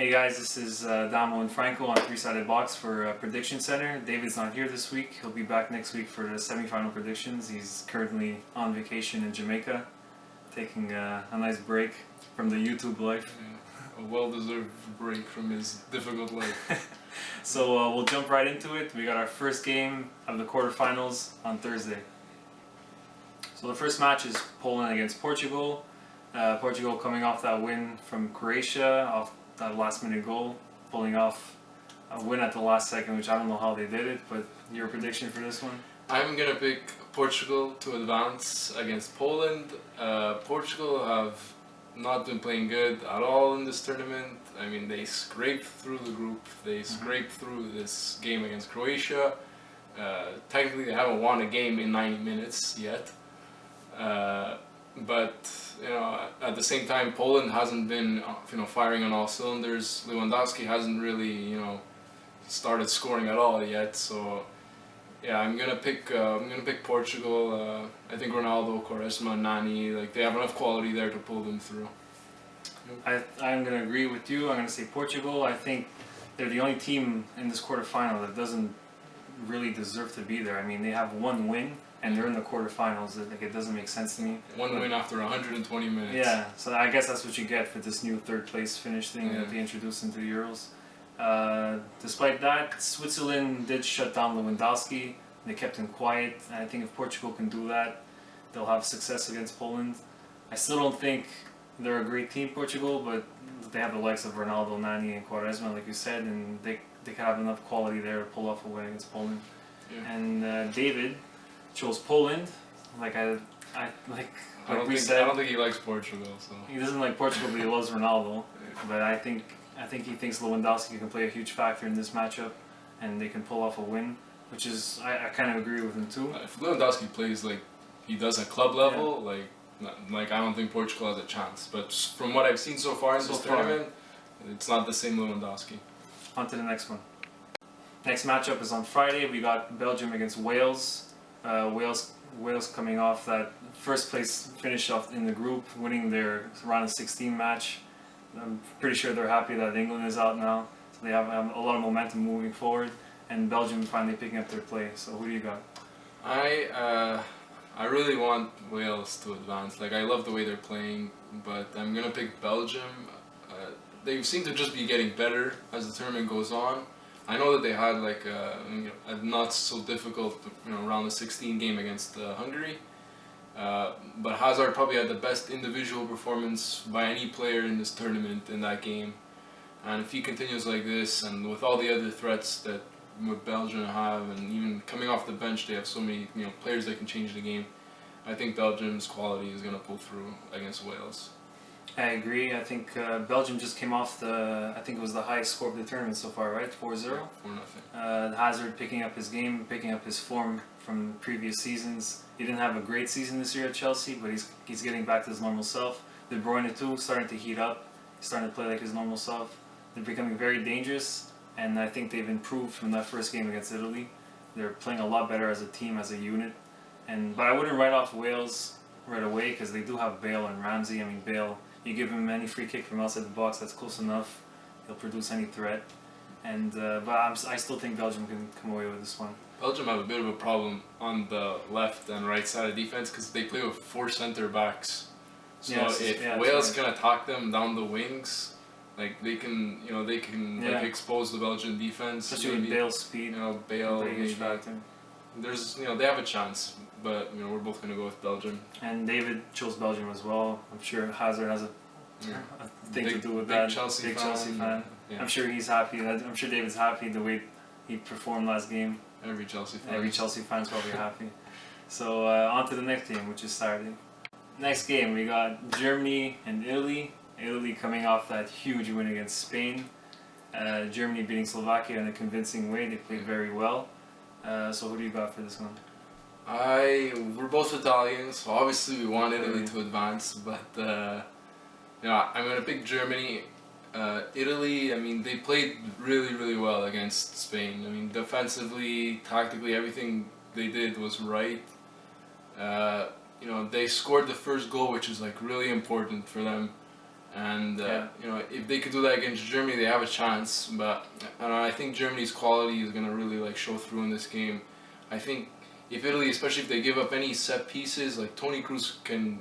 Hey guys, this is Adamo and Franco on Three-Sided Box for Prediction Center. David's not here this week. He'll be back next week for the semi-final predictions. He's currently on vacation in Jamaica, taking a nice break from the YouTube life. Yeah, a well-deserved break from his difficult life. So we'll jump right into it. We got our first game of the quarterfinals on Thursday. So the first match is Poland against Portugal. Portugal coming off that win from Croatia, off that last-minute goal, pulling off a win at the last second, which I don't know how they did it, but your prediction for this one? I'm going to pick Portugal to advance against Poland. Portugal have not been playing good at all in this tournament. I mean, they scraped through the group. They scraped through this game against Croatia. Technically, they haven't won a game in 90 minutes yet. But at the same time, Poland hasn't been firing on all cylinders. Lewandowski hasn't really started scoring at all yet. So yeah, I'm gonna pick Portugal. I think Ronaldo, Quaresma, Nani, they have enough quality there to pull them through. I'm gonna agree with you. I'm gonna say Portugal. I think they're the only team in this quarterfinal that doesn't really deserve to be there. I mean, they have one win. And they're in the quarterfinals. It doesn't make sense to me. One win after 120 minutes. Yeah, so I guess that's what you get for this new third place finish thing that they introduced into the Euros. Despite that, Switzerland did shut down Lewandowski. They kept him quiet. And I think if Portugal can do that, they'll have success against Poland. I still don't think they're a great team, Portugal, but they have the likes of Ronaldo, Nani, and Quaresma, like you said, and they can have enough quality there to pull off a win against Poland. Yeah. And David chose Poland, I don't think he likes Portugal. So he doesn't like Portugal, but he loves Ronaldo. But I think he thinks Lewandowski can play a huge factor in this matchup, and they can pull off a win, which is I kind of agree with him too. If Lewandowski plays like he does at club level, I don't think Portugal has a chance. But from what I've seen so far in this tournament, it's not the same Lewandowski. On to the next one. Next matchup is on Friday. We got Belgium against Wales. Wales coming off that first place finish off in the group, winning their round of 16 match. I'm pretty sure they're happy that England is out now, so they have a lot of momentum moving forward. And Belgium finally picking up their play. So who do you got? I really want Wales to advance. I love the way they're playing, but I'm gonna pick Belgium. They seem to just be getting better as the tournament goes on. I know that they had a not so difficult round of 16 game against Hungary, but Hazard probably had the best individual performance by any player in this tournament in that game. And if he continues like this, and with all the other threats that Belgium have, and even coming off the bench, they have so many players that can change the game. I think Belgium's quality is going to pull through against Wales. I agree. I think Belgium just came off I think it was the highest score of the tournament so far, right? 4-0? 4-0. Hazard picking up his game, picking up his form from previous seasons. He didn't have a great season this year at Chelsea, but he's getting back to his normal self. De Bruyne too, starting to heat up. He's starting to play like his normal self. They're becoming very dangerous, and I think they've improved from that first game against Italy. They're playing a lot better as a team, as a unit. But I wouldn't write off Wales right away because they do have Bale and Ramsey. I mean, Bale, you give him any free kick from outside the box, that's close enough. He'll produce any threat. But I still think Belgium can come away with this one. Belgium have a bit of a problem on the left and right side of defense because they play with 4 center backs. So if Wales can attack them down the wings, they can expose the Belgian defense. Especially with Bale's speed. Bale factor. There's they have a chance, but we're both gonna go with Belgium. And David chose Belgium as well. I'm sure Hazard has a thing to do with that. Chelsea fan. Yeah. I'm sure he's happy. I'm sure David's happy the way he performed last game. Every Chelsea fan's probably happy. So on to the next game, which is Saturday. Next game we got Germany and Italy. Italy coming off that huge win against Spain. Germany beating Slovakia in a convincing way. They played very well. So who do you got for this one? We're both Italians, so obviously we want Italy to advance, but I'm gonna pick Germany. Italy, I mean, they played really, really well against Spain. I mean, defensively, tactically, everything they did was right. They scored the first goal, which is really important for them. And if they could do that against Germany, they have a chance. But I think Germany's quality is gonna really like show through in this game. I think if Italy, especially if they give up any set pieces, like Toni Kroos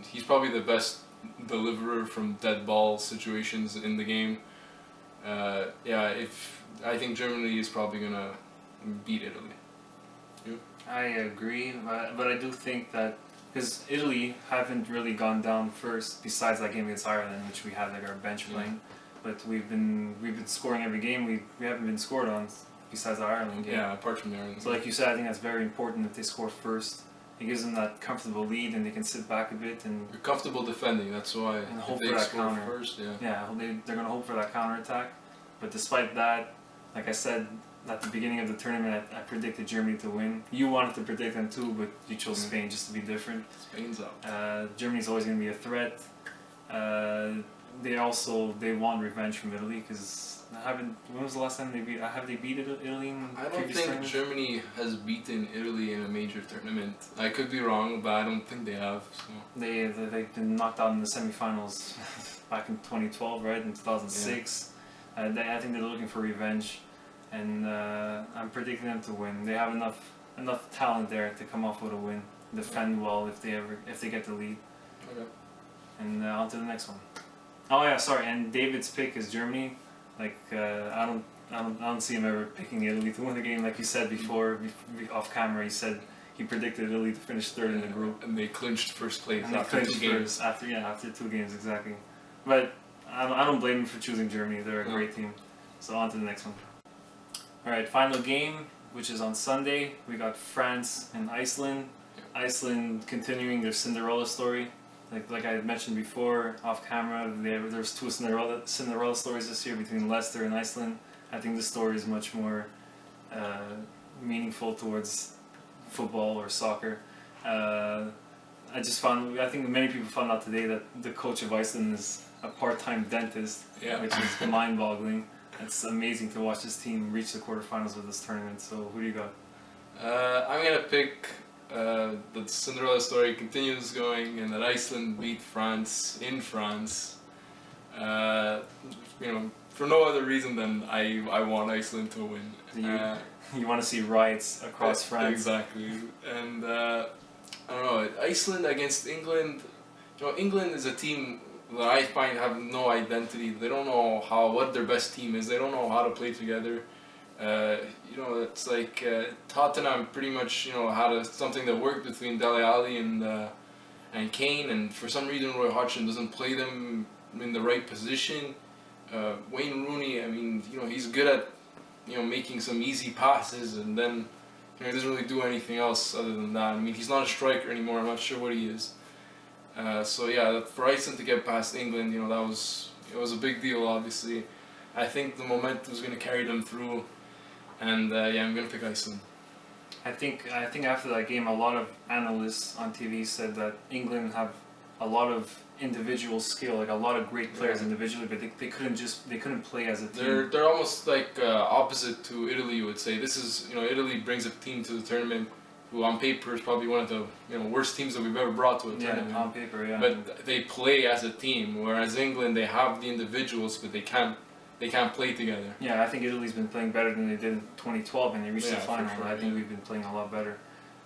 he's probably the best deliverer from dead ball situations in the game. I think Germany is probably gonna beat Italy. You? I agree, but I do think that because Italy haven't really gone down first, besides that game against Ireland, which we had like our bench playing, but we've been scoring every game. We haven't been scored on besides the Ireland game. Yeah, apart from the Ireland. So like you said, I think that's very important that they score first. It gives them that comfortable lead, and they can sit back a bit and. You're comfortable defending. That's why. And hope if for they that score counter. First, yeah. Yeah, they're gonna hope for that counter attack, but despite that, like I said at the beginning of the tournament, I predicted Germany to win. You wanted to predict them too, but you chose Spain just to be different. Spain's out. Germany's always going to be a threat. They want revenge from Italy because when was the last time have they beat Italy in I don't previous think tournaments? Germany has beaten Italy in a major tournament. I could be wrong, but I don't think they have. So. They've been knocked out in the semifinals back in 2012, right? In 2006. I think they're looking for revenge. And I'm predicting them to win. They have enough talent there to come off with a win. Defend well if they get the lead. Okay. And on to the next one. Oh yeah, sorry. And David's pick is Germany. Like I don't see him ever picking Italy to win the game. Like you said before, off camera, he said he predicted Italy to finish third in the group. And they clinched first place And after they clinched 2 games. after 2 games exactly. But I don't blame him for choosing Germany. They're a great team. So on to the next one. Alright, final game, which is on Sunday. We got France and Iceland. Iceland continuing their Cinderella story. Like I had mentioned before, off camera, there's 2 Cinderella stories this year between Leicester and Iceland. I think this story is much more meaningful towards football or soccer. I think many people found out today that the coach of Iceland is a part-time dentist, which is mind-boggling. It's amazing to watch this team reach the quarterfinals of this tournament. So who do you got? I'm gonna pick the Cinderella story continues going, and that Iceland beat France in France. For no other reason than I want Iceland to win. You want to see riots across France? Exactly, and I don't know, Iceland against England. England is a team that I find have no identity. They don't know what their best team is. They don't know how to play together. It's like Tottenham pretty much had something that worked between Dele Alli and Kane, and for some reason Roy Hodgson doesn't play them in the right position. Wayne Rooney, he's good at making some easy passes, and then he doesn't really do anything else other than that. He's not a striker anymore. I'm not sure what he is. For Iceland to get past England, it was a big deal. Obviously, I think the momentum is going to carry them through, and I'm going to pick Iceland. I think after that game, a lot of analysts on TV said that England have a lot of individual skill, like a lot of great players individually, but they couldn't play as a team. They're almost like opposite to Italy. You would say this is Italy brings a team to the tournament who on paper is probably one of the worst teams that we've ever brought to a tournament. Yeah, on paper, yeah. But they play as a team, whereas England, they have the individuals, but they can't play together. Yeah, I think Italy's been playing better than they did in 2012 and they reached the final. Sure, I think we've been playing a lot better.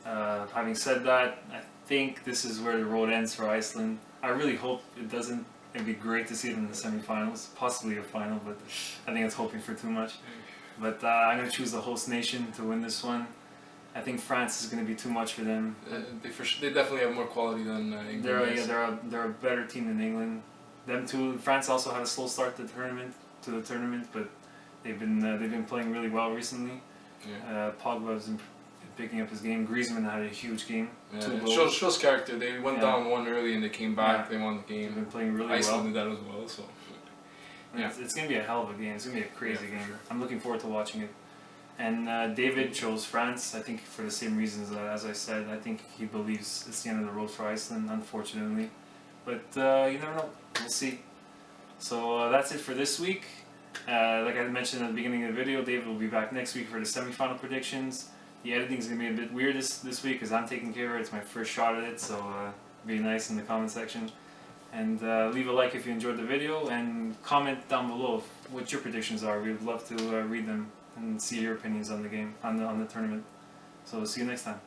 Having said that, I think this is where the road ends for Iceland. I really hope it doesn't. It'd be great to see them in the semifinals, possibly a final, but I think it's hoping for too much. But I'm going to choose the host nation to win this one. I think France is going to be too much for them. They definitely have more quality than England. They're a better team than England. Them too. France also had a slow start to the tournament, but they've been playing really well recently. Yeah. Pogba's been picking up his game. Griezmann had a huge game. Yeah, 2 it goals. shows character. They went down 1 early and they came back. They won the game. They've been playing really Iceland well. did that as well. So It's going to be a hell of a game. It's going to be a crazy game. Sure. I'm looking forward to watching it. And David chose France, I think for the same reasons as I said. I think he believes it's the end of the road for Iceland, unfortunately. But you never know. We'll see. So that's it for this week. Like I mentioned at the beginning of the video, David will be back next week for the semi-final predictions. The editing is going to be a bit weird this week because I'm taking care of it. It's my first shot at it, so be nice in the comment section. And leave a like if you enjoyed the video, and comment down below what your predictions are. We'd love to read them and see your opinions on the game, on the tournament. So see you next time.